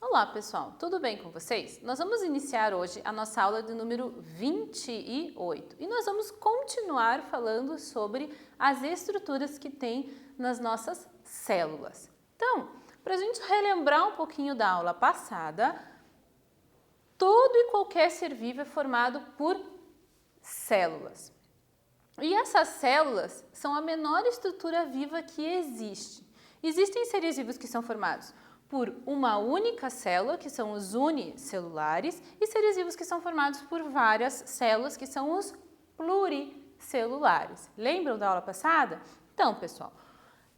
Olá pessoal, tudo bem com vocês? Nós vamos iniciar hoje a nossa aula de número 28 e nós vamos continuar falando sobre as estruturas que tem nas nossas células. Então, para a gente relembrar um pouquinho da aula passada, todo e qualquer ser vivo é formado por células. E essas células são a menor estrutura viva que existe. Existem seres vivos que são formados por uma única célula, que são os unicelulares, e seres vivos que são formados por várias células, que são os pluricelulares. Lembram da aula passada? Então, pessoal,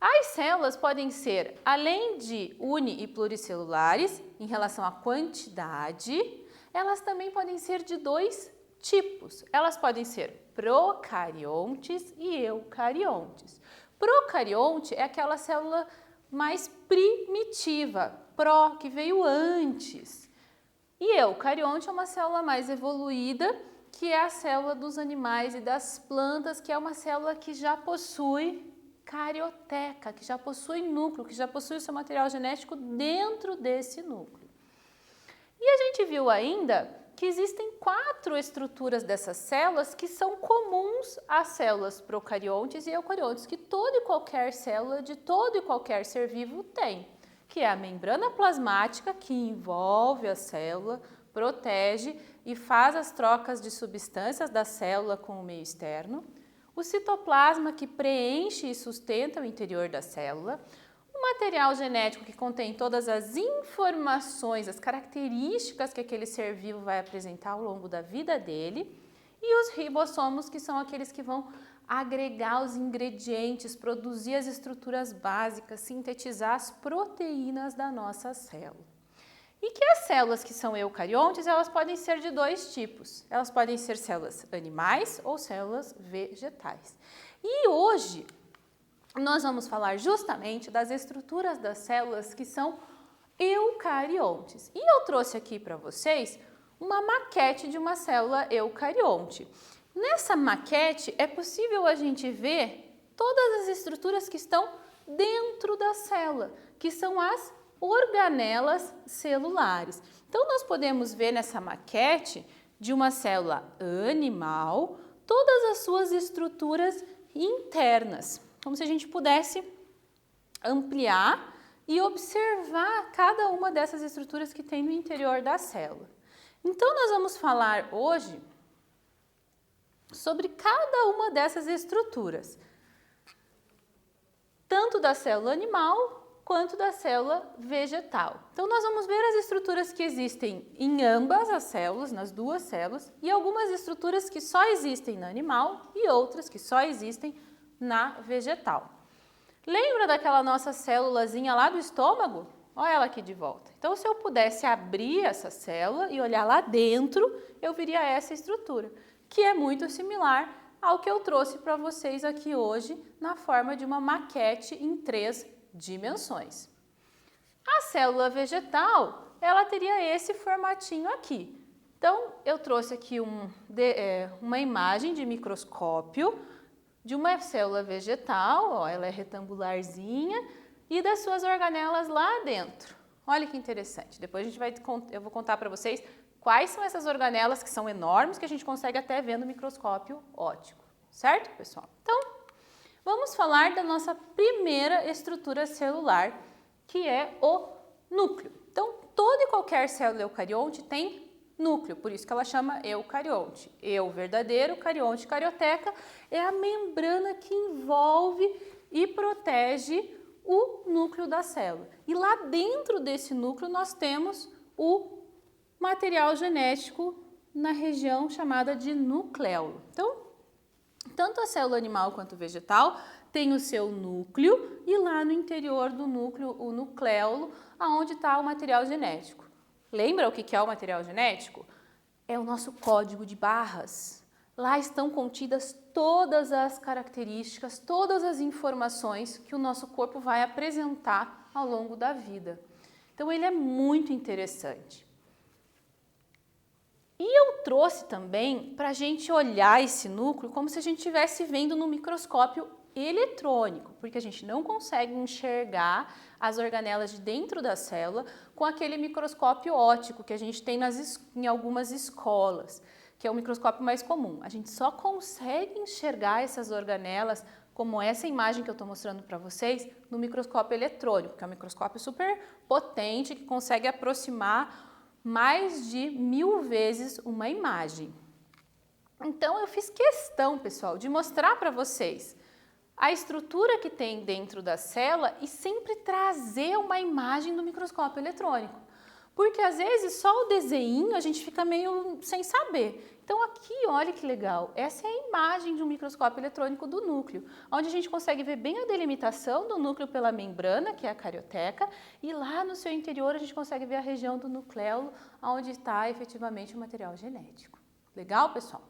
as células podem ser, além de uni e pluricelulares, em relação à quantidade, elas também podem ser de dois tipos. Elas podem ser procariontes e eucariontes. Procarionte é aquela célula mais primitiva, pró, que veio antes. E eucarionte é uma célula mais evoluída, que é a célula dos animais e das plantas, que é uma célula que já possui carioteca, que já possui núcleo, que já possui o seu material genético dentro desse núcleo. E a gente viu ainda que existem 4 estruturas dessas células que são comuns às células procariontes e eucariontes, que toda e qualquer célula de todo e qualquer ser vivo tem, que é a membrana plasmática, que envolve a célula, protege e faz as trocas de substâncias da célula com o meio externo, o citoplasma, que preenche e sustenta o interior da célula, material genético que contém todas as informações, as características que aquele ser vivo vai apresentar ao longo da vida dele, e os ribossomos, que são aqueles que vão agregar os ingredientes, produzir as estruturas básicas, sintetizar as proteínas da nossa célula. E que as células que são eucariontes, elas podem ser de dois tipos. Elas podem ser células animais ou células vegetais. E hoje nós vamos falar justamente das estruturas das células que são eucariontes. E eu trouxe aqui para vocês uma maquete de uma célula eucarionte. Nessa maquete é possível a gente ver todas as estruturas que estão dentro da célula, que são as organelas celulares. Então nós podemos ver nessa maquete de uma célula animal todas as suas estruturas internas, como se a gente pudesse ampliar e observar cada uma dessas estruturas que tem no interior da célula. Então, nós vamos falar hoje sobre cada uma dessas estruturas, tanto da célula animal quanto da célula vegetal. Então, nós vamos ver as estruturas que existem em ambas as células, nas duas células, e algumas estruturas que só existem na animal e outras que só existem na vegetal. Lembra daquela nossa célulazinha lá do estômago? Olha ela aqui de volta. Então, se eu pudesse abrir essa célula e olhar lá dentro, eu veria essa estrutura, que é muito similar ao que eu trouxe para vocês aqui hoje na forma de uma maquete em 3 dimensões. A célula vegetal, ela teria esse formatinho aqui. Então, eu trouxe aqui uma imagem de microscópio de uma célula vegetal, ó, ela é retangularzinha, e das suas organelas lá dentro. Olha que interessante. Depois eu vou contar para vocês quais são essas organelas que são enormes, que a gente consegue até ver no microscópio óptico. Certo, pessoal? Então, vamos falar da nossa primeira estrutura celular, que é o núcleo. Então, toda e qualquer célula eucarionte tem núcleo, por isso que ela chama eucarionte. Eu verdadeiro, carionte, carioteca, é a membrana que envolve e protege o núcleo da célula. E lá dentro desse núcleo nós temos o material genético na região chamada de nucleolo. Então, tanto a célula animal quanto vegetal tem o seu núcleo e lá no interior do núcleo, o nucleolo, aonde está o material genético. Lembra o que é o material genético? É o nosso código de barras. Lá estão contidas todas as características, todas as informações que o nosso corpo vai apresentar ao longo da vida. Então, ele é muito interessante. E eu trouxe também para a gente olhar esse núcleo como se a gente estivesse vendo no microscópio eletrônico, porque a gente não consegue enxergar as organelas de dentro da célula com aquele microscópio óptico que a gente tem em algumas escolas, que é o microscópio mais comum. A gente só consegue enxergar essas organelas, como essa imagem que eu estou mostrando para vocês, no microscópio eletrônico, que é um microscópio super potente que consegue aproximar mais de 1000 vezes uma imagem. Então eu fiz questão, pessoal, de mostrar para vocês a estrutura que tem dentro da célula e sempre trazer uma imagem do microscópio eletrônico. Porque às vezes só o desenho a gente fica meio sem saber. Então aqui, olha que legal, essa é a imagem de um microscópio eletrônico do núcleo, onde a gente consegue ver bem a delimitação do núcleo pela membrana, que é a carioteca, e lá no seu interior a gente consegue ver a região do nucleolo, onde está efetivamente o material genético. Legal, pessoal?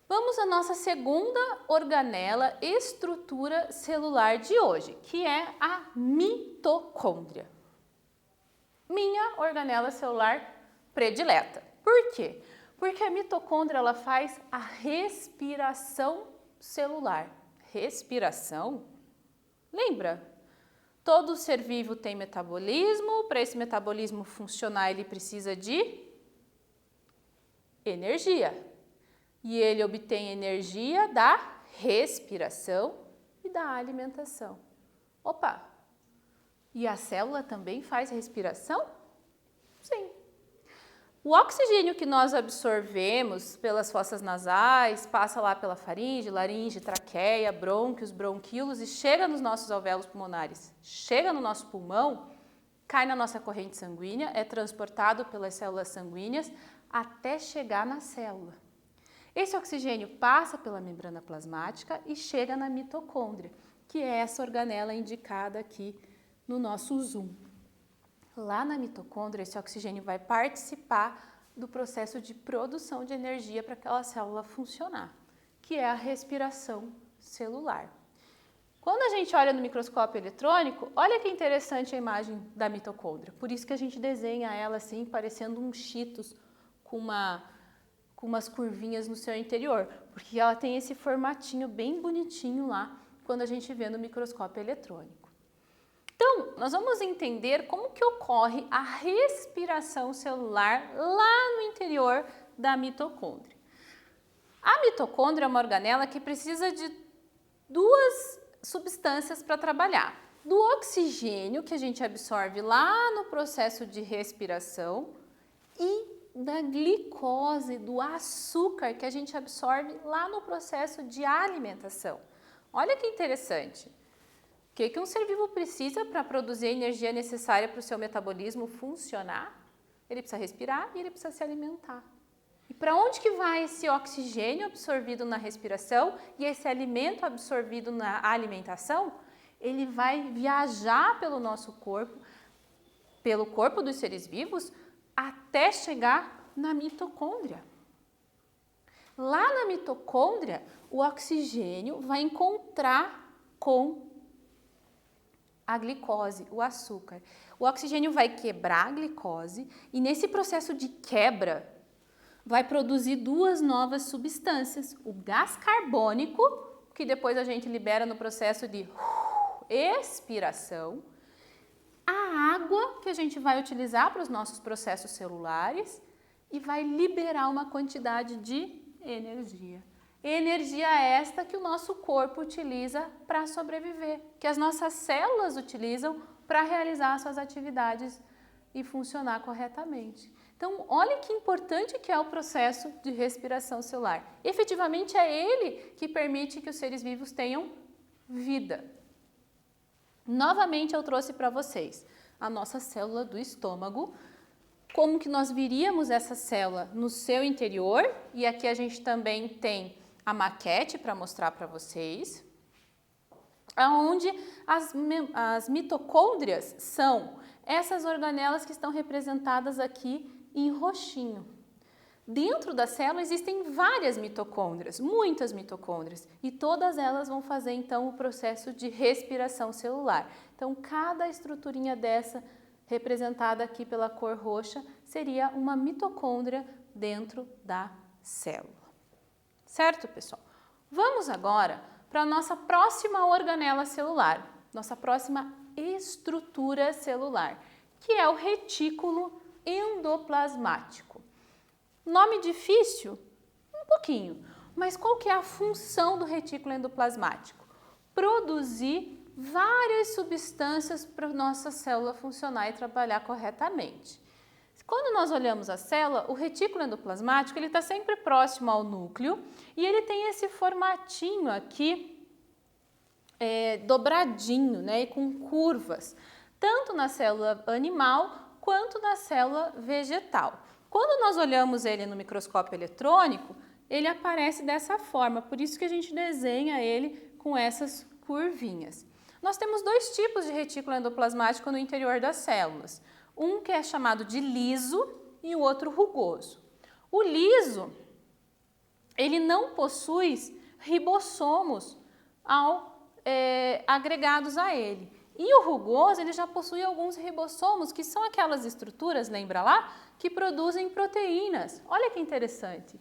Vamos à nossa segunda organela, estrutura celular de hoje, que é a mitocôndria. Minha organela celular predileta. Por quê? Porque a mitocôndria ela faz a respiração celular. Respiração? Lembra? Todo ser vivo tem metabolismo. Para esse metabolismo funcionar, ele precisa de energia. E ele obtém energia da respiração e da alimentação. Opa! E a célula também faz respiração? Sim. O oxigênio que nós absorvemos pelas fossas nasais, passa lá pela faringe, laringe, traqueia, brônquios, bronquíolos e chega nos nossos alvéolos pulmonares, chega no nosso pulmão, cai na nossa corrente sanguínea, é transportado pelas células sanguíneas até chegar na célula. Esse oxigênio passa pela membrana plasmática e chega na mitocôndria, que é essa organela indicada aqui no nosso zoom. Lá na mitocôndria, esse oxigênio vai participar do processo de produção de energia para aquela célula funcionar, que é a respiração celular. Quando a gente olha no microscópio eletrônico, olha que interessante a imagem da mitocôndria. Por isso que a gente desenha ela assim, parecendo um Cheetos com umas curvinhas no seu interior, porque ela tem esse formatinho bem bonitinho lá quando a gente vê no microscópio eletrônico. Então, nós vamos entender como que ocorre a respiração celular lá no interior da mitocôndria. A mitocôndria é uma organela que precisa de duas substâncias para trabalhar. Do oxigênio que a gente absorve lá no processo de respiração e da glicose, do açúcar que a gente absorve lá no processo de alimentação. Olha que interessante. O que um ser vivo precisa para produzir a energia necessária para o seu metabolismo funcionar? Ele precisa respirar e ele precisa se alimentar. E para onde que vai esse oxigênio absorvido na respiração e esse alimento absorvido na alimentação? Ele vai viajar pelo nosso corpo, pelo corpo dos seres vivos, até chegar na mitocôndria. Lá na mitocôndria, o oxigênio vai encontrar com a glicose, o açúcar. O oxigênio vai quebrar a glicose e nesse processo de quebra vai produzir duas novas substâncias, o gás carbônico, que depois a gente libera no processo de expiração, a água que a gente vai utilizar para os nossos processos celulares e vai liberar uma quantidade de energia. Energia esta que o nosso corpo utiliza para sobreviver, que as nossas células utilizam para realizar suas atividades e funcionar corretamente. Então, olha que importante que é o processo de respiração celular. Efetivamente é ele que permite que os seres vivos tenham vida. Novamente eu trouxe para vocês a nossa célula do estômago, como que nós viríamos essa célula no seu interior, e aqui a gente também tem a maquete para mostrar para vocês, onde as mitocôndrias são essas organelas que estão representadas aqui em roxinho. Dentro da célula existem várias mitocôndrias, muitas mitocôndrias, e todas elas vão fazer então o processo de respiração celular. Então, cada estruturinha dessa, representada aqui pela cor roxa, seria uma mitocôndria dentro da célula. Certo, pessoal? Vamos agora para a nossa próxima organela celular, nossa próxima estrutura celular, que é o retículo endoplasmático. Nome difícil? Um pouquinho, mas qual que é a função do retículo endoplasmático? Produzir várias substâncias para a nossa célula funcionar e trabalhar corretamente. Quando nós olhamos a célula, o retículo endoplasmático ele está sempre próximo ao núcleo e ele tem esse formatinho aqui dobradinho, né, e com curvas, tanto na célula animal quanto na célula vegetal. Quando nós olhamos ele no microscópio eletrônico, ele aparece dessa forma, por isso que a gente desenha ele com essas curvinhas. Nós temos dois tipos de retículo endoplasmático no interior das células. Um que é chamado de liso e o outro rugoso. O liso, ele não possui ribossomos agregados a ele. E o rugoso, ele já possui alguns ribossomos, que são aquelas estruturas, lembra lá, que produzem proteínas. Olha que interessante.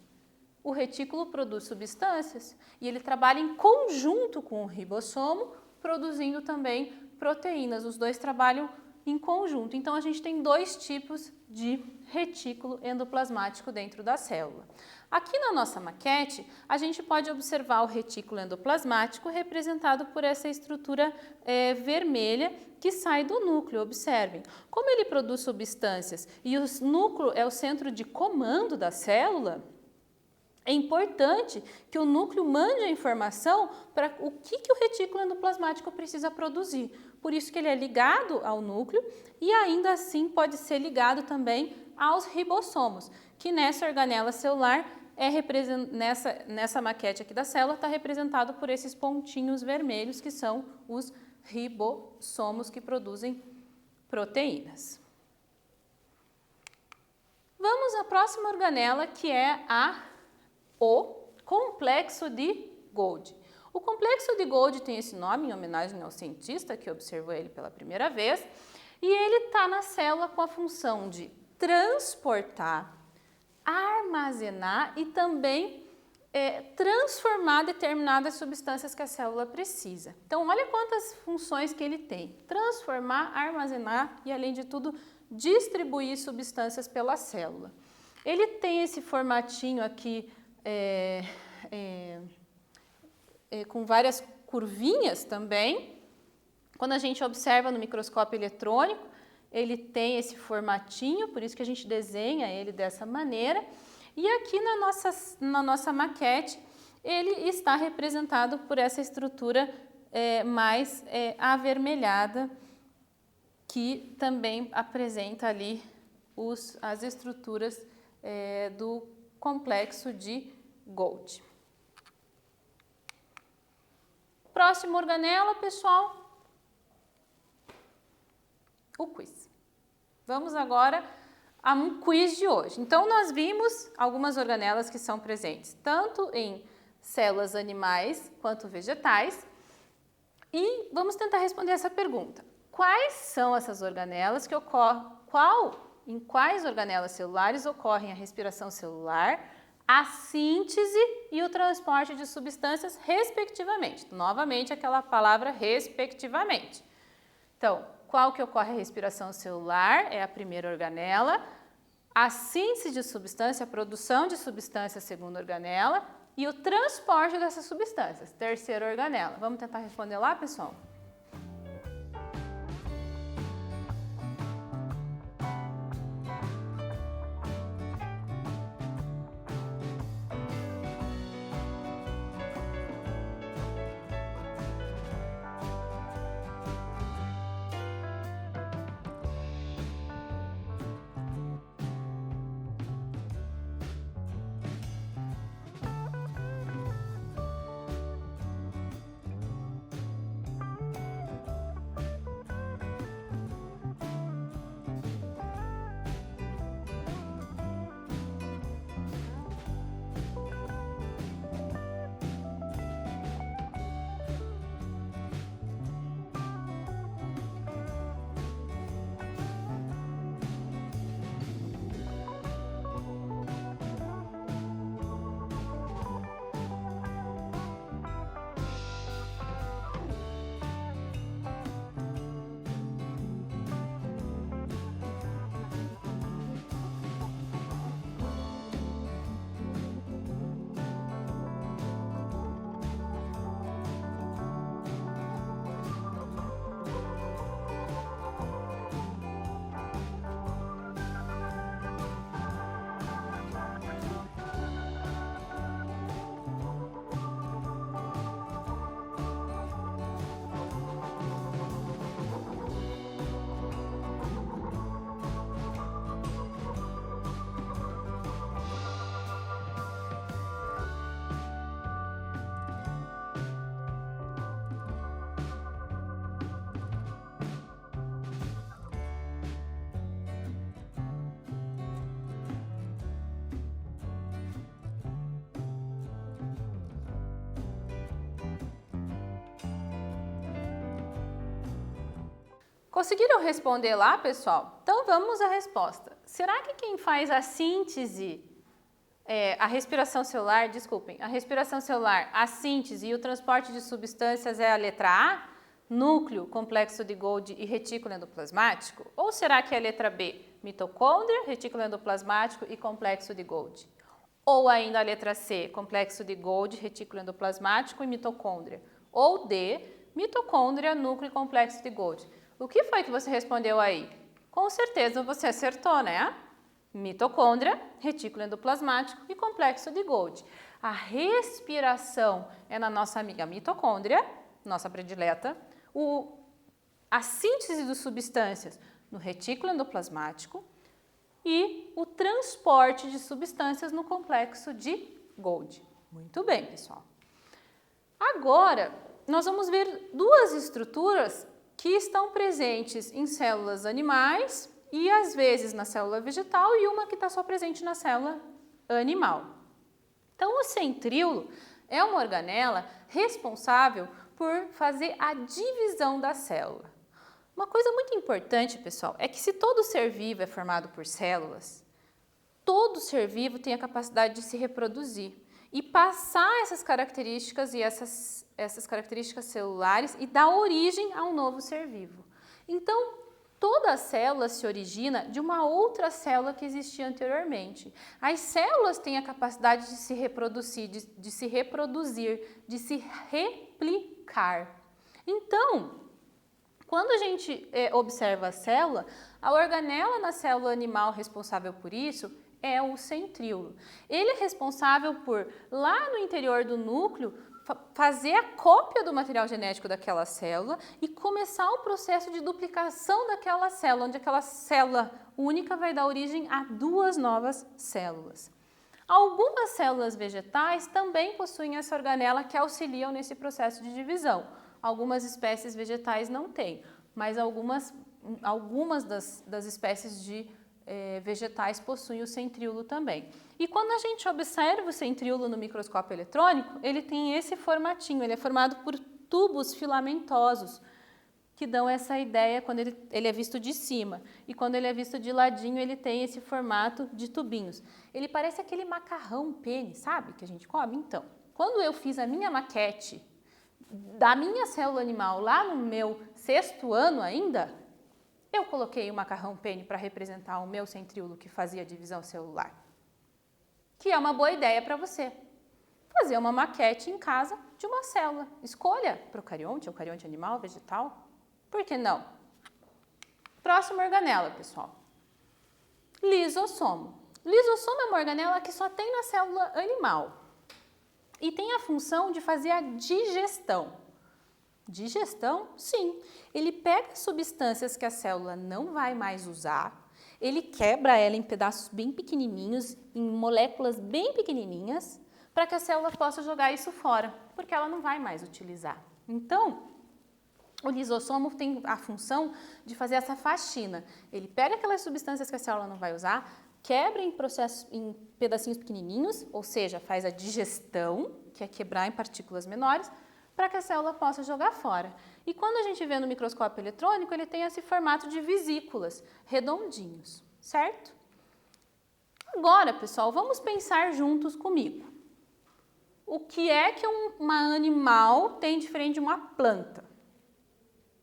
O retículo produz substâncias e ele trabalha em conjunto com o ribossomo, produzindo também proteínas. Os dois trabalham em conjunto. Então, a gente tem dois tipos de retículo endoplasmático dentro da célula. Aqui na nossa maquete, a gente pode observar o retículo endoplasmático representado por essa estrutura vermelha que sai do núcleo. Observem, como ele produz substâncias e o núcleo é o centro de comando da célula, é importante que o núcleo mande a informação para o que o retículo endoplasmático precisa produzir. Por isso que ele é ligado ao núcleo e ainda assim pode ser ligado também aos ribossomos, que nessa organela celular, nessa maquete aqui da célula, está representado por esses pontinhos vermelhos, que são os ribossomos que produzem proteínas. Vamos à próxima organela, que é o complexo de Golgi. O complexo de Golgi tem esse nome em homenagem ao cientista que observou ele pela primeira vez, e ele está na célula com a função de transportar, armazenar e também transformar determinadas substâncias que a célula precisa. Então, olha quantas funções que ele tem: transformar, armazenar e, além de tudo, distribuir substâncias pela célula. Ele tem esse formatinho aqui com várias curvinhas também. Quando a gente observa no microscópio eletrônico, ele tem esse formatinho, por isso que a gente desenha ele dessa maneira. E aqui na nossa maquete, ele está representado por essa estrutura mais avermelhada, que também apresenta ali as estruturas do complexo de Golgi. Próxima organela, pessoal, o quiz. Vamos agora a um quiz de hoje. Então, nós vimos algumas organelas que são presentes tanto em células animais quanto vegetais e vamos tentar responder essa pergunta. Quais são essas organelas que em quais organelas celulares ocorrem a respiração celular, a síntese e o transporte de substâncias, respectivamente? Novamente, aquela palavra respectivamente. Então, qual que ocorre a respiração celular? É a primeira organela. A síntese de substância, a produção de substância, a segunda organela. E o transporte dessas substâncias, terceira organela. Vamos tentar responder lá, pessoal? Conseguiram responder lá, pessoal? Então vamos à resposta. Será que quem faz a síntese, a respiração celular, a síntese e o transporte de substâncias é a letra A? Núcleo, complexo de Golgi e retículo endoplasmático? Ou será que é a letra B? Mitocôndria, retículo endoplasmático e complexo de Golgi? Ou ainda a letra C, complexo de Golgi, retículo endoplasmático e mitocôndria? Ou D, mitocôndria, núcleo e complexo de Golgi? O que foi que você respondeu aí? Com certeza você acertou, né? Mitocôndria, retículo endoplasmático e complexo de Golgi. A respiração é na nossa amiga mitocôndria, nossa predileta. A síntese de substâncias no retículo endoplasmático e o transporte de substâncias no complexo de Golgi. Muito bem, pessoal. Agora, nós vamos ver duas estruturas que estão presentes em células animais e às vezes na célula vegetal e uma que está só presente na célula animal. Então, o centríolo é uma organela responsável por fazer a divisão da célula. Uma coisa muito importante, pessoal, é que se todo ser vivo é formado por células, todo ser vivo tem a capacidade de se reproduzir e passar essas características e essas características celulares e dar origem a um novo ser vivo. Então, toda célula se origina de uma outra célula que existia anteriormente. As células têm a capacidade de se reproduzir, de se replicar. Então, quando a gente observa a célula, a organela na célula animal responsável por isso é o centríolo. Ele é responsável por, lá no interior do núcleo, fazer a cópia do material genético daquela célula e começar o processo de duplicação daquela célula, onde aquela célula única vai dar origem a duas novas células. Algumas células vegetais também possuem essa organela que auxiliam nesse processo de divisão. Algumas espécies vegetais não têm, mas algumas das espécies de vegetais possuem o centríolo também. E quando a gente observa o centríolo no microscópio eletrônico, ele tem esse formatinho, ele é formado por tubos filamentosos, que dão essa ideia quando ele é visto de cima. E quando ele é visto de ladinho, ele tem esse formato de tubinhos. Ele parece aquele macarrão pene, sabe, que a gente come? Então, quando eu fiz a minha maquete da minha célula animal lá no meu 6º ano ainda, eu coloquei o macarrão pene para representar o meu centríolo que fazia a divisão celular. Que é uma boa ideia para você. Fazer uma maquete em casa de uma célula. Escolha procarionte, eucarionte animal, vegetal. Por que não? Próxima organela, pessoal. Lisossomo. Lisossomo é uma organela que só tem na célula animal. E tem a função de fazer a digestão. Digestão? Sim. Ele pega substâncias que a célula não vai mais usar, ele quebra ela em pedaços bem pequenininhos, em moléculas bem pequenininhas, para que a célula possa jogar isso fora, porque ela não vai mais utilizar. Então, o lisossomo tem a função de fazer essa faxina. Ele pega aquelas substâncias que a célula não vai usar, quebra em pedacinhos pequenininhos, ou seja, faz a digestão, que é quebrar em partículas menores, para que a célula possa jogar fora. E quando a gente vê no microscópio eletrônico, ele tem esse formato de vesículas, redondinhos, certo? Agora, pessoal, vamos pensar juntos comigo. O que é que um animal tem diferente de uma planta?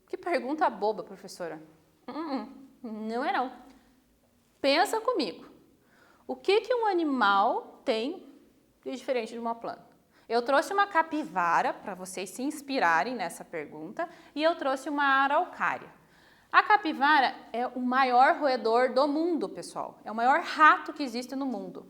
Que pergunta boba, professora. Não é não. Pensa comigo. O que um animal tem de diferente de uma planta? Eu trouxe uma capivara para vocês se inspirarem nessa pergunta e eu trouxe uma araucária. A capivara é o maior roedor do mundo, pessoal. É o maior rato que existe no mundo.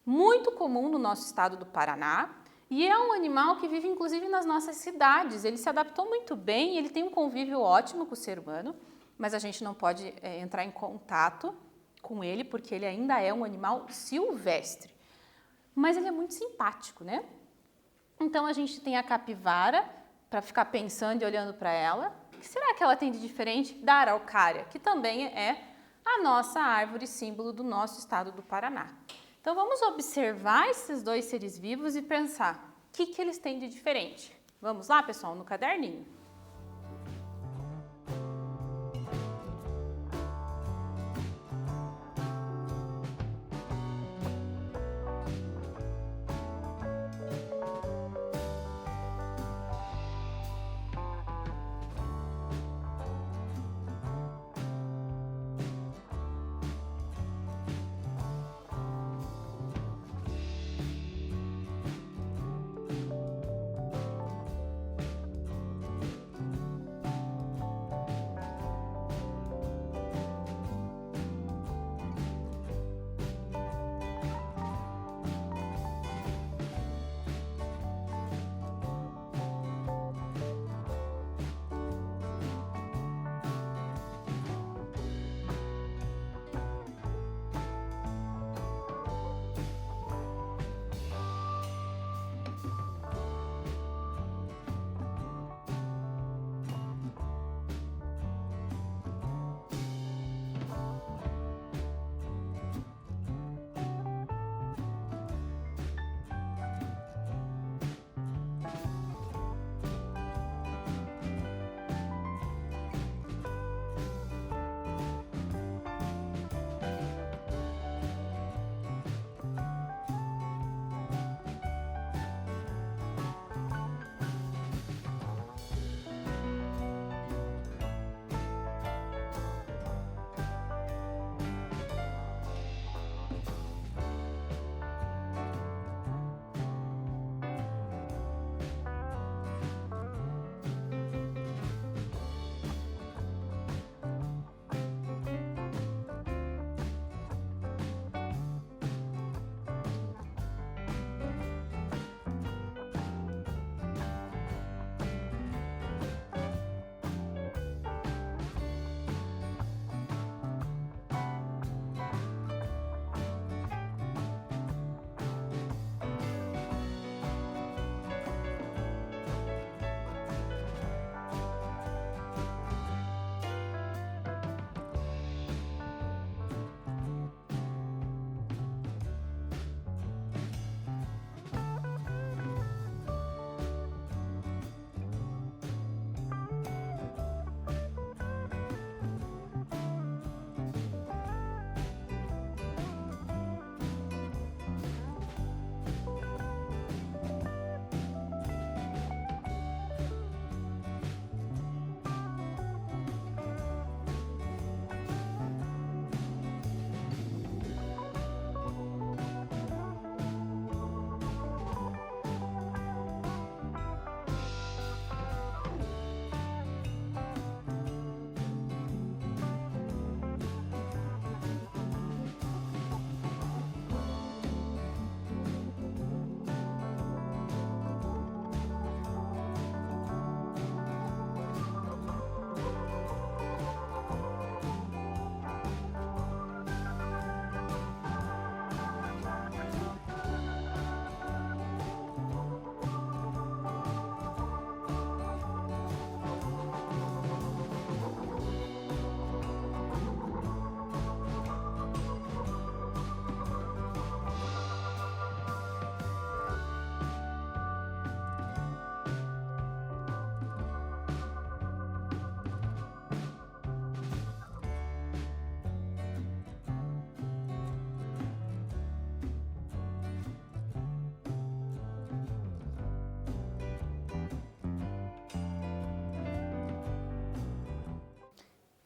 Muito comum no nosso estado do Paraná e é um animal que vive inclusive nas nossas cidades. Ele se adaptou muito bem, ele tem um convívio ótimo com o ser humano, mas a gente não pode entrar em contato com ele porque ele ainda é um animal silvestre. Mas ele é muito simpático, né? Então, a gente tem a capivara, para ficar pensando e olhando para ela. O que será que ela tem de diferente da araucária, que também é a nossa árvore símbolo do nosso estado do Paraná? Então, vamos observar esses dois seres vivos e pensar o que eles têm de diferente. Vamos lá, pessoal, no caderninho.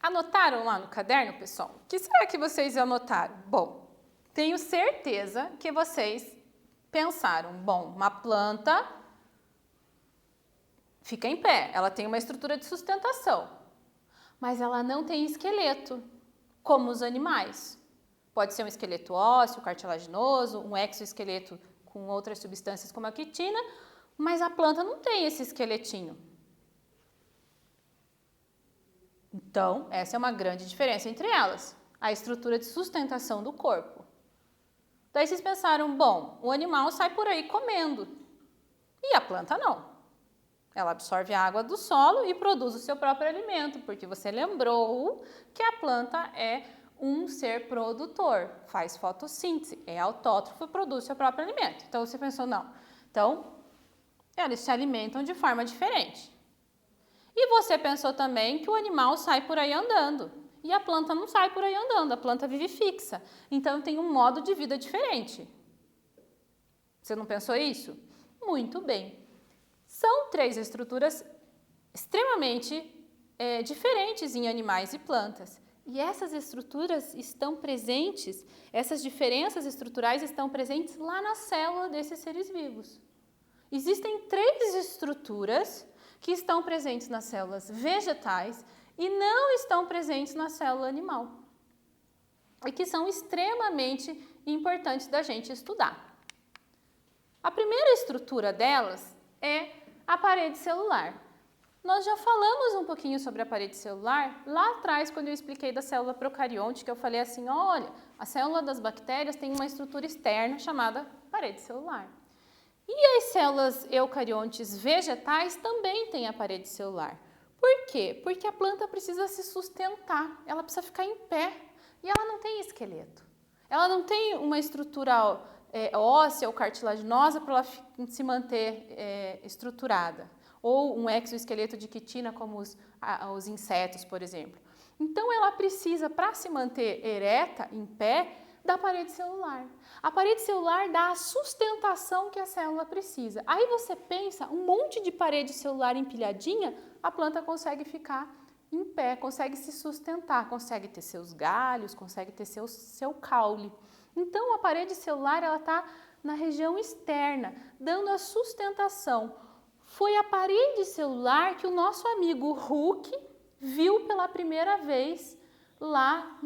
Anotaram lá no caderno, pessoal? O que será que vocês anotaram? Bom, tenho certeza que vocês pensaram, bom, uma planta fica em pé, ela tem uma estrutura de sustentação, mas ela não tem esqueleto, como os animais. Pode ser um esqueleto ósseo, cartilaginoso, um exoesqueleto com outras substâncias como a quitina, mas a planta não tem esse esqueletinho. Então, essa é uma grande diferença entre elas, a estrutura de sustentação do corpo. Daí vocês pensaram, bom, o animal sai por aí comendo, e a planta não. Ela absorve a água do solo e produz o seu próprio alimento, porque você lembrou que a planta é um ser produtor, faz fotossíntese, é autótrofo e produz seu próprio alimento. Então, você pensou, não. Então, eles se alimentam de forma diferente. E você pensou também que o animal sai por aí andando. E a planta não sai por aí andando, a planta vive fixa. Então, tem um modo de vida diferente. Você não pensou isso? Muito bem. São 3 estruturas extremamente diferentes em animais e plantas. E essas estruturas estão presentes, essas diferenças estruturais estão presentes lá na célula desses seres vivos. Existem 3 estruturas que estão presentes nas células vegetais e não estão presentes na célula animal. E que são extremamente importantes da gente estudar. A primeira estrutura delas é a parede celular. Nós já falamos um pouquinho sobre a parede celular lá atrás, quando eu expliquei da célula procarionte, que eu falei assim, olha, a célula das bactérias tem uma estrutura externa chamada parede celular. E as células eucariontes vegetais também têm a parede celular. Por quê? Porque a planta precisa se sustentar, ela precisa ficar em pé e ela não tem esqueleto. Ela não tem uma estrutura óssea ou cartilaginosa para ela se manter estruturada. Ou um exoesqueleto de quitina, como os insetos, por exemplo. Então, ela precisa, para se manter ereta, em pé, da parede celular. A parede celular dá a sustentação que a célula precisa. Aí você pensa, um monte de parede celular empilhadinha, a planta consegue ficar em pé, consegue se sustentar, consegue ter seus galhos, consegue ter seu caule. Então, a parede celular ela está na região externa, dando a sustentação. Foi a parede celular que o nosso amigo Hooke viu pela primeira vez lá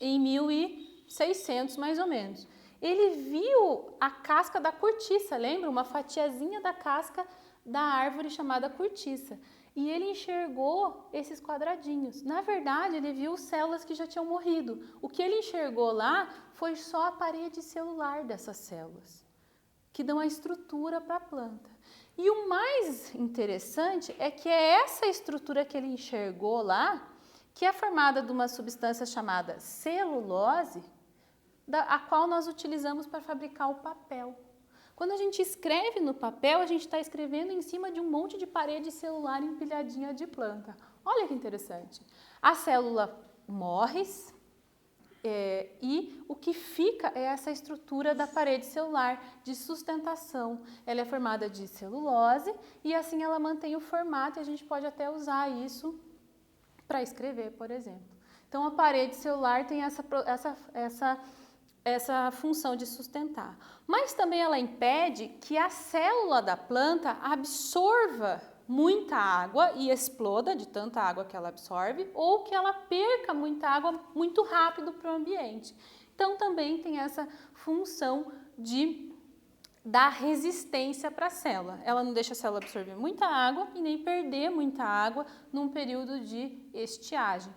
em 1600, mais ou menos. Ele viu a casca da cortiça, lembra? Uma fatiazinha da casca da árvore chamada cortiça. E ele enxergou esses quadradinhos. Na verdade, ele viu células que já tinham morrido. O que ele enxergou lá foi só a parede celular dessas células, que dão a estrutura para a planta. E o mais interessante é que é essa estrutura que ele enxergou lá, que é formada de uma substância chamada celulose, a qual nós utilizamos para fabricar o papel. Quando a gente escreve no papel, a gente está escrevendo em cima de um monte de parede celular empilhadinha de planta. Olha que interessante. A célula morre e o que fica é essa estrutura da parede celular de sustentação. Ela é formada de celulose e assim ela mantém o formato e a gente pode até usar isso para escrever, por exemplo. Então, a parede celular tem essa função de sustentar. Mas também ela impede que a célula da planta absorva muita água e exploda de tanta água que ela absorve, ou que ela perca muita água muito rápido para o ambiente. Então, também tem essa função de dar resistência para a célula. Ela não deixa a célula absorver muita água e nem perder muita água num período de estiagem,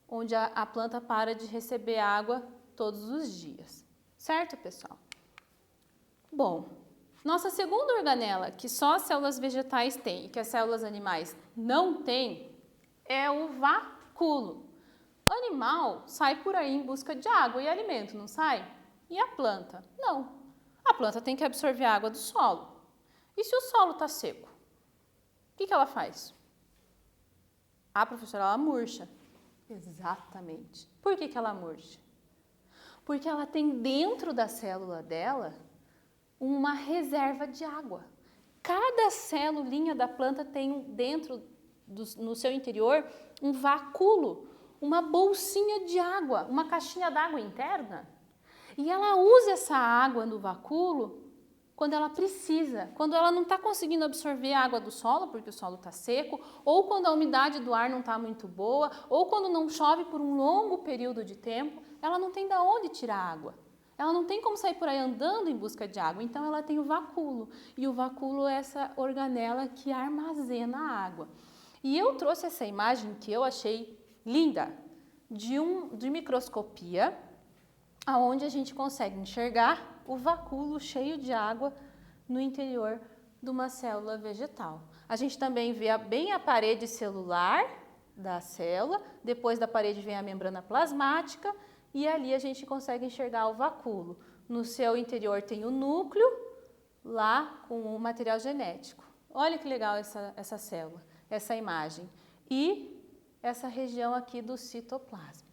onde a planta para de receber água todos os dias. Certo, pessoal? Bom, nossa segunda organela, que só as células vegetais têm e que as células animais não têm, é o vacúolo. O animal sai por aí em busca de água e alimento, não sai? E a planta? Não. A planta tem que absorver a água do solo. E se o solo está seco? O que ela faz? Ah, professora, ela murcha. Exatamente. Por que ela murcha? Porque ela tem dentro da célula dela uma reserva de água. Cada celulinha da planta tem dentro, no seu interior, um vacúolo, uma bolsinha de água, uma caixinha d'água interna. E ela usa essa água no vacúolo quando ela precisa, quando ela não está conseguindo absorver a água do solo, porque o solo está seco, ou quando a umidade do ar não está muito boa, ou quando não chove por um longo período de tempo, ela não tem de onde tirar água. Ela não tem como sair por aí andando em busca de água, então ela tem o vacúolo. E o vacúolo é essa organela que armazena a água. E eu trouxe essa imagem que eu achei linda, de microscopia, aonde a gente consegue enxergar o vacúolo cheio de água no interior de uma célula vegetal. A gente também vê bem a parede celular da célula, depois da parede vem a membrana plasmática e ali a gente consegue enxergar o vacúolo. No seu interior tem o núcleo, lá com o material genético. Olha que legal essa célula, essa imagem. E essa região aqui do citoplasma.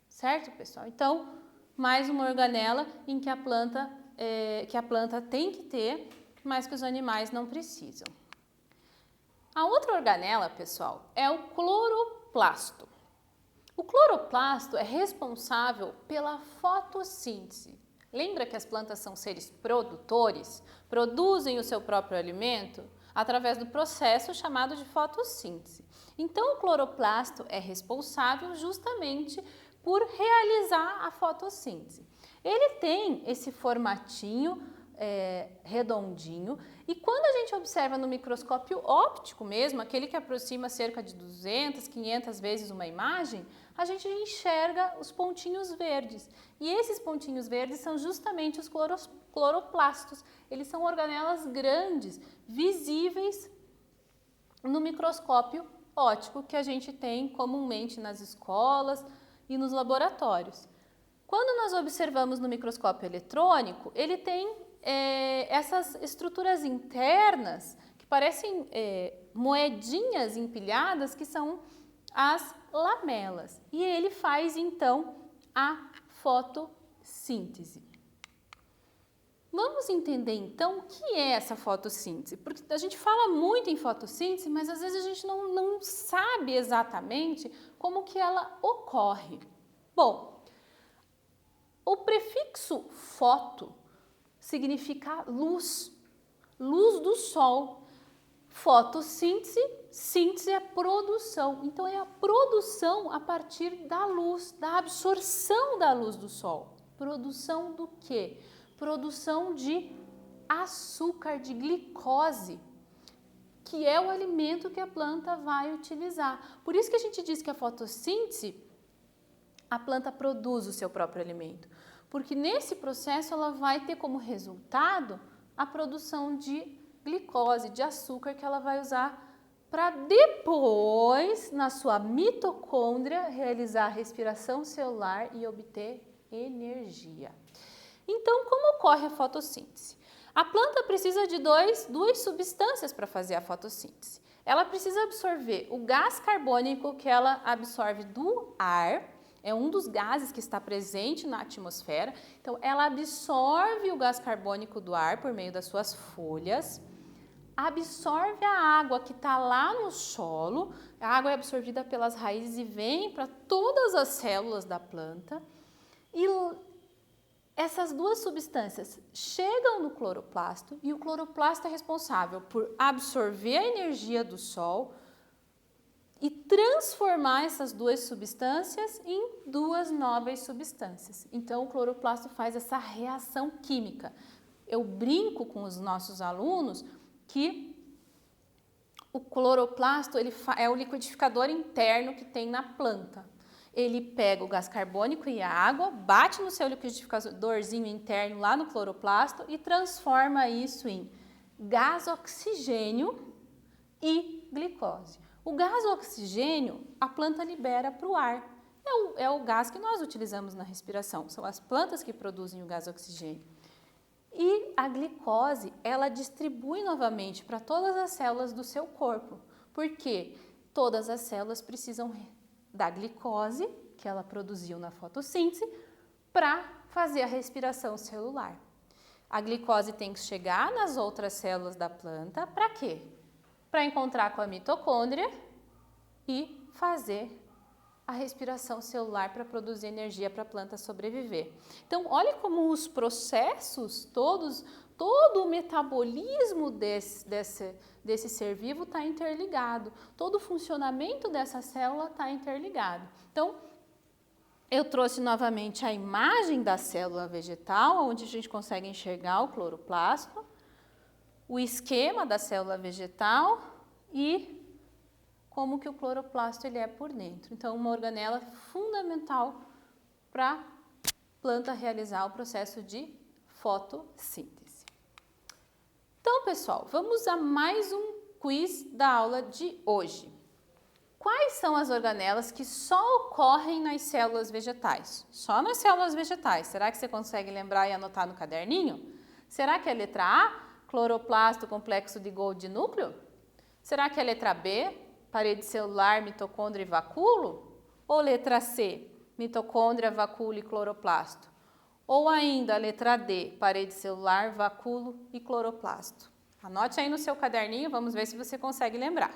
Certo, pessoal? Então, mais uma organela em que a planta tem que ter, mas que os animais não precisam. A outra organela, pessoal, é o cloroplasto. O cloroplasto é responsável pela fotossíntese. Lembra que as plantas são seres produtores? Produzem o seu próprio alimento através do processo chamado de fotossíntese. Então, o cloroplasto é responsável justamente por realizar a fotossíntese. Ele tem esse formatinho redondinho e quando a gente observa no microscópio óptico mesmo, aquele que aproxima cerca de 200, 500 vezes uma imagem, a gente enxerga os pontinhos verdes. E esses pontinhos verdes são justamente os cloroplastos. Eles são organelas grandes, visíveis no microscópio óptico que a gente tem comumente nas escolas e nos laboratórios. Quando nós observamos no microscópio eletrônico, ele tem essas estruturas internas que parecem moedinhas empilhadas, que são as lamelas. E ele faz, então, a fotossíntese. Vamos entender, então, o que é essa fotossíntese? Porque a gente fala muito em fotossíntese, mas às vezes a gente não sabe exatamente como que ela ocorre. Bom, o prefixo foto significa luz, luz do sol. Fotossíntese, síntese é produção. Então, é a produção a partir da luz, da absorção da luz do sol. Produção do quê? Produção de açúcar, de glicose, que é o alimento que a planta vai utilizar. Por isso que a gente diz que a fotossíntese, a planta produz o seu próprio alimento, porque nesse processo ela vai ter como resultado a produção de glicose, de açúcar, que ela vai usar para depois, na sua mitocôndria, realizar a respiração celular e obter energia. Então, como ocorre a fotossíntese? A planta precisa de duas substâncias para fazer a fotossíntese. Ela precisa absorver o gás carbônico que ela absorve do ar, é um dos gases que está presente na atmosfera. Então, ela absorve o gás carbônico do ar por meio das suas folhas, absorve a água que está lá no solo, a água é absorvida pelas raízes e vem para todas as células da planta. E essas duas substâncias chegam no cloroplasto e o cloroplasto é responsável por absorver a energia do sol e transformar essas duas substâncias em duas novas substâncias. Então, o cloroplasto faz essa reação química. Eu brinco com os nossos alunos que o cloroplasto é o liquidificador interno que tem na planta. Ele pega o gás carbônico e a água, bate no seu liquidificadorzinho interno lá no cloroplasto e transforma isso em gás oxigênio e glicose. O gás oxigênio a planta libera para o ar. É o gás que nós utilizamos na respiração. São as plantas que produzem o gás oxigênio. E a glicose, ela distribui novamente para todas as células do seu corpo. Porque todas as células precisam da glicose, que ela produziu na fotossíntese, para fazer a respiração celular. A glicose tem que chegar nas outras células da planta, para quê? Para encontrar com a mitocôndria e fazer a respiração celular para produzir energia para a planta sobreviver. Então, olha como os processos todos, todo o metabolismo desse ser vivo está interligado, todo o funcionamento dessa célula está interligado. Então, eu trouxe novamente a imagem da célula vegetal, onde a gente consegue enxergar o cloroplasto, o esquema da célula vegetal e como que o cloroplasto ele é por dentro. Então, uma organela fundamental para a planta realizar o processo de fotossíntese. Então, pessoal, vamos a mais um quiz da aula de hoje. Quais são as organelas que só ocorrem nas células vegetais? Só nas células vegetais. Será que você consegue lembrar e anotar no caderninho? Será que é a letra A, cloroplasto, complexo de Golgi núcleo? Será que é a letra B, parede celular, mitocôndria e vacúolo? Ou letra C, mitocôndria, vacúolo e cloroplasto? Ou ainda a letra D, parede celular, vacúolo e cloroplasto? Anote aí no seu caderninho, vamos ver se você consegue lembrar.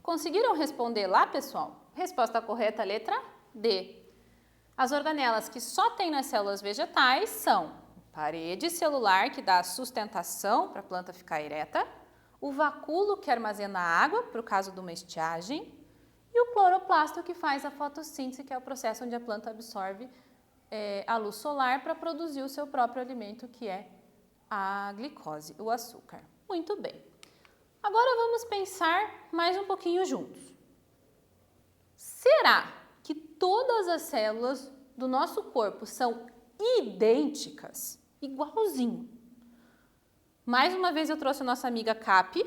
Conseguiram responder lá, pessoal? Resposta correta, letra D. As organelas que só tem nas células vegetais são parede celular, que dá sustentação para a planta ficar ereta, o vacúolo, que armazena água, para o caso de uma estiagem, e o cloroplasto, que faz a fotossíntese, que é o processo onde a planta absorve a luz solar para produzir o seu próprio alimento, que é a glicose, o açúcar. Muito bem. Agora vamos pensar mais um pouquinho juntos. Será que todas as células do nosso corpo são idênticas? Igualzinho. Mais uma vez eu trouxe a nossa amiga CAP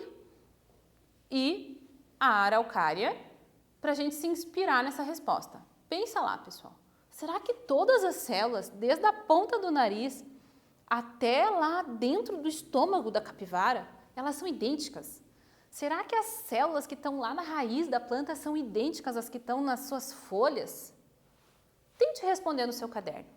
e a araucária para a gente se inspirar nessa resposta. Pensa lá, pessoal. Será que todas as células, desde a ponta do nariz até lá dentro do estômago da capivara, elas são idênticas? Será que as células que estão lá na raiz da planta são idênticas às que estão nas suas folhas? Tente responder no seu caderno.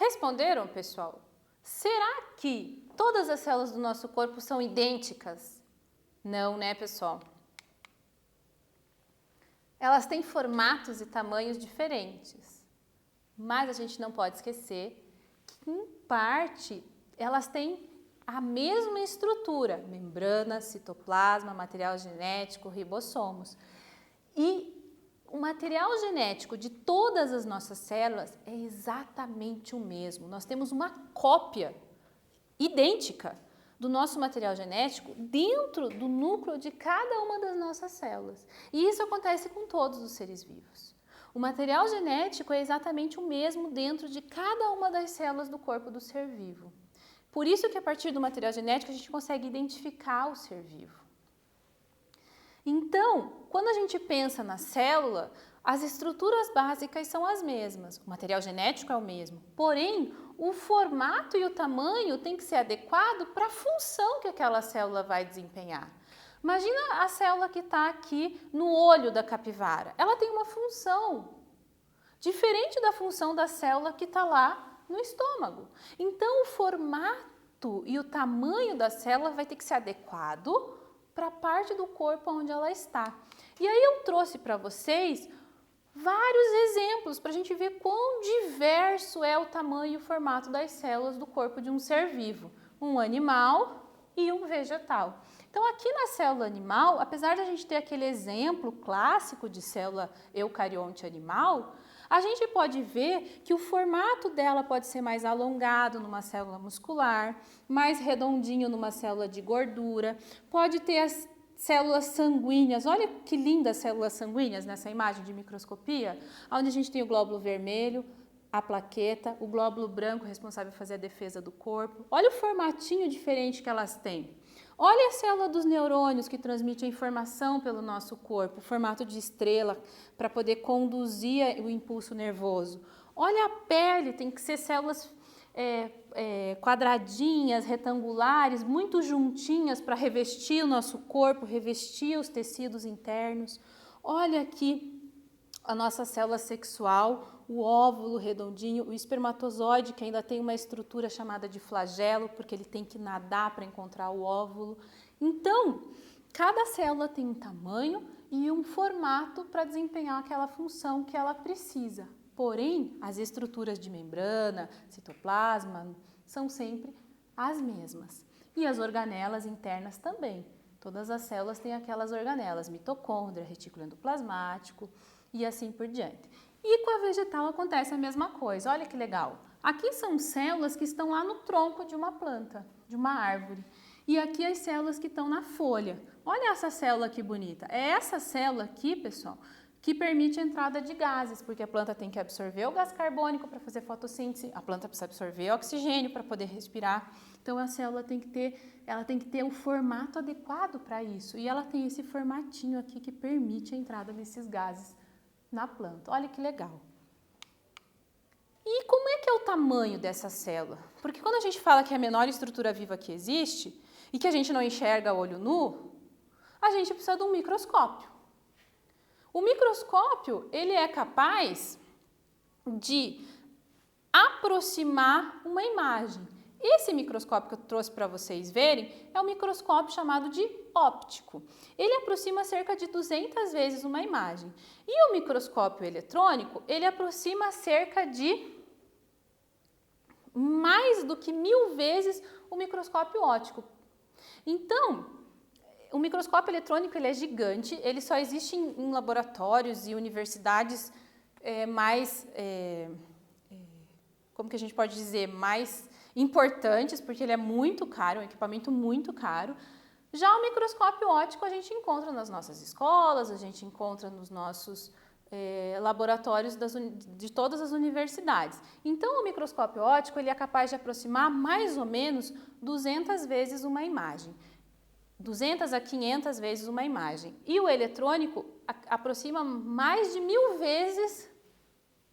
Responderam, pessoal? Será que todas as células do nosso corpo são idênticas? Não, né, pessoal? Elas têm formatos e tamanhos diferentes, mas a gente não pode esquecer que, em parte, elas têm a mesma estrutura: membrana, citoplasma, material genético, ribossomos. E o material genético de todas as nossas células é exatamente o mesmo. Nós temos uma cópia idêntica do nosso material genético dentro do núcleo de cada uma das nossas células. E isso acontece com todos os seres vivos. O material genético é exatamente o mesmo dentro de cada uma das células do corpo do ser vivo. Por isso que a partir do material genético a gente consegue identificar o ser vivo. Então, quando a gente pensa na célula, as estruturas básicas são as mesmas, o material genético é o mesmo, porém, o formato e o tamanho tem que ser adequado para a função que aquela célula vai desempenhar. Imagina a célula que está aqui no olho da capivara, ela tem uma função diferente da função da célula que está lá no estômago. Então, o formato e o tamanho da célula vai ter que ser adequado para a parte do corpo onde ela está. E aí eu trouxe para vocês vários exemplos para a gente ver quão diverso é o tamanho e o formato das células do corpo de um ser vivo, um animal e um vegetal. Então aqui na célula animal, apesar de a gente ter aquele exemplo clássico de célula eucarionte animal, a gente pode ver que o formato dela pode ser mais alongado numa célula muscular, mais redondinho numa célula de gordura, pode ter as células sanguíneas. Olha que lindas células sanguíneas nessa imagem de microscopia, onde a gente tem o glóbulo vermelho, a plaqueta, o glóbulo branco responsável por fazer a defesa do corpo. Olha o formatinho diferente que elas têm. Olha a célula dos neurônios que transmite a informação pelo nosso corpo, formato de estrela, para poder conduzir o impulso nervoso. Olha a pele, tem que ser células quadradinhas, retangulares, muito juntinhas para revestir o nosso corpo, revestir os tecidos internos. Olha aqui a nossa célula sexual, o óvulo redondinho, o espermatozoide, que ainda tem uma estrutura chamada de flagelo, porque ele tem que nadar para encontrar o óvulo. Então, cada célula tem um tamanho e um formato para desempenhar aquela função que ela precisa. Porém, as estruturas de membrana, citoplasma, são sempre as mesmas. E as organelas internas também. Todas as células têm aquelas organelas, mitocôndria, retículo endoplasmático e assim por diante. E com a vegetal acontece a mesma coisa. Olha que legal. Aqui são células que estão lá no tronco de uma planta, de uma árvore. E aqui as células que estão na folha. Olha essa célula que bonita. É essa célula aqui, pessoal, que permite a entrada de gases, porque a planta tem que absorver o gás carbônico para fazer fotossíntese, a planta precisa absorver oxigênio para poder respirar. Então a célula tem que ter um formato adequado para isso. E ela tem esse formatinho aqui que permite a entrada desses gases na planta. Olha que legal. E como é que é o tamanho dessa célula? Porque quando a gente fala que é a menor estrutura viva que existe e que a gente não enxerga a olho nu, a gente precisa de um microscópio. O microscópio, ele é capaz de aproximar uma imagem. Esse microscópio que eu trouxe para vocês verem é um microscópio chamado de óptico. Ele aproxima cerca de 200 vezes uma imagem. E o microscópio eletrônico, ele aproxima cerca de mais do que 1000 vezes o microscópio óptico. Então, o microscópio eletrônico ele é gigante, ele só existe em laboratórios e universidades como que a gente pode dizer, mais importantes, porque ele é muito caro, um equipamento muito caro. Já o microscópio óptico a gente encontra nas nossas escolas, a gente encontra nos nossos laboratórios de todas as universidades. Então, o microscópio óptico ele é capaz de aproximar mais ou menos 200 vezes uma imagem. 200 a 500 vezes uma imagem. E o eletrônico aproxima mais de 1000 vezes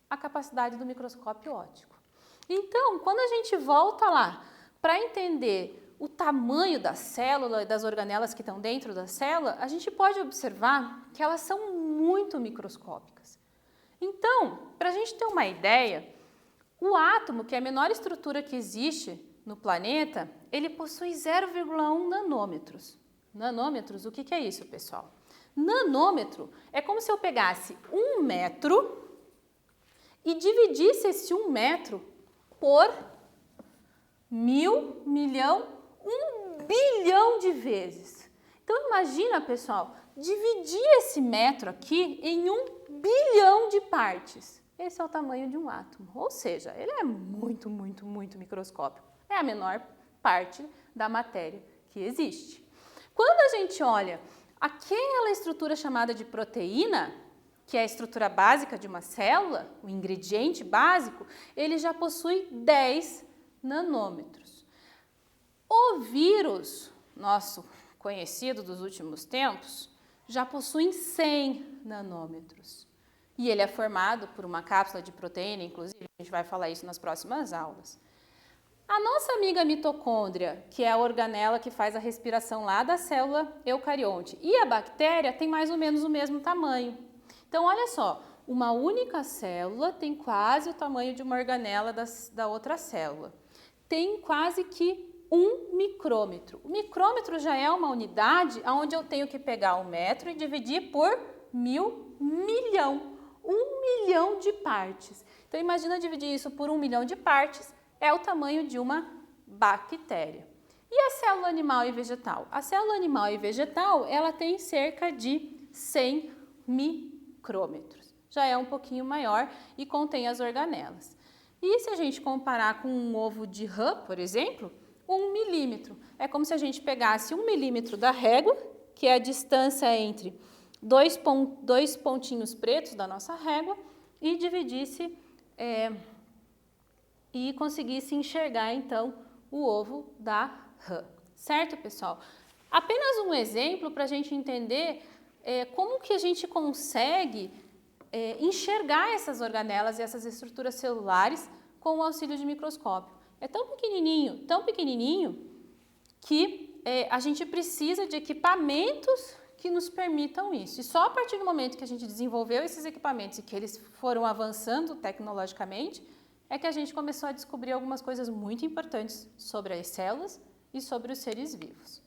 a capacidade do microscópio óptico. Então, quando a gente volta lá para entender o tamanho da célula e das organelas que estão dentro da célula, a gente pode observar que elas são muito microscópicas. Então, para a gente ter uma ideia, O átomo, que é a menor estrutura que existe no planeta, ele possui 0,1 nanômetros. Nanômetros, o que é isso, pessoal? Nanômetro é como se eu pegasse 1 metro e dividisse esse 1 metro por 1.000, milhão, 1 bilhão de vezes. Então, imagina, pessoal, dividir esse metro aqui em 1 bilhão de partes. Esse é o tamanho de um átomo, ou seja, ele é muito, muito, muito microscópico. É a menor parte da matéria que existe. Quando a gente olha aquela estrutura chamada de proteína, que é a estrutura básica de uma célula, o ingrediente básico, ele já possui 10 nanômetros. O vírus, nosso conhecido dos últimos tempos, já possui 100 nanômetros. E ele é formado por uma cápsula de proteína, inclusive a gente vai falar isso nas próximas aulas. A nossa amiga mitocôndria, que é a organela que faz a respiração lá da célula eucarionte, e a bactéria tem mais ou menos o mesmo tamanho. Então, olha só, uma única célula tem quase o tamanho de uma organela da outra célula. Tem quase que 1 micrômetro. O micrômetro já é uma unidade onde eu tenho que pegar 1 metro e dividir por 1.000, milhão. 1 milhão de partes. Então, imagina dividir isso por 1 milhão de partes, é o tamanho de uma bactéria. E a célula animal e vegetal? A célula animal e vegetal, ela tem cerca de 100 micrômetros. Já é um pouquinho maior e contém as organelas. E se a gente comparar com um ovo de rã, por exemplo, 1 milímetro. É como se a gente pegasse 1 milímetro da régua, que é a distância entre dois pontinhos pretos da nossa régua, e dividisse e conseguisse enxergar, então, o ovo da rã. Certo, pessoal? Apenas um exemplo para a gente entender como que a gente consegue enxergar essas organelas e essas estruturas celulares com o auxílio de microscópio. É tão pequenininho, que a gente precisa de equipamentos que nos permitam isso. E só a partir do momento que a gente desenvolveu esses equipamentos e que eles foram avançando tecnologicamente, é que a gente começou a descobrir algumas coisas muito importantes sobre as células e sobre os seres vivos.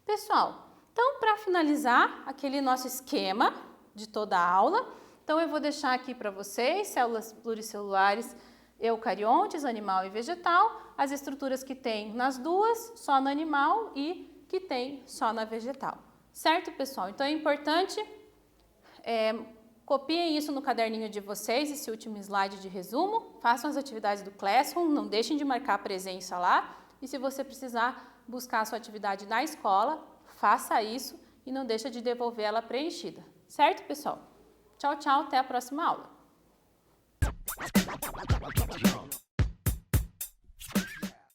Pessoal, então, para finalizar aquele nosso esquema de toda a aula, então eu vou deixar aqui para vocês células pluricelulares eucariontes, animal e vegetal, as estruturas que tem nas duas, só no animal, e que tem só na vegetal. Certo, pessoal? Então, é importante, copiem isso no caderninho de vocês, esse último slide de resumo, façam as atividades do Classroom, não deixem de marcar a presença lá, e se você precisar buscar a sua atividade na escola, faça isso e não deixe de devolver ela preenchida. Certo, pessoal? Tchau, tchau, até a próxima aula.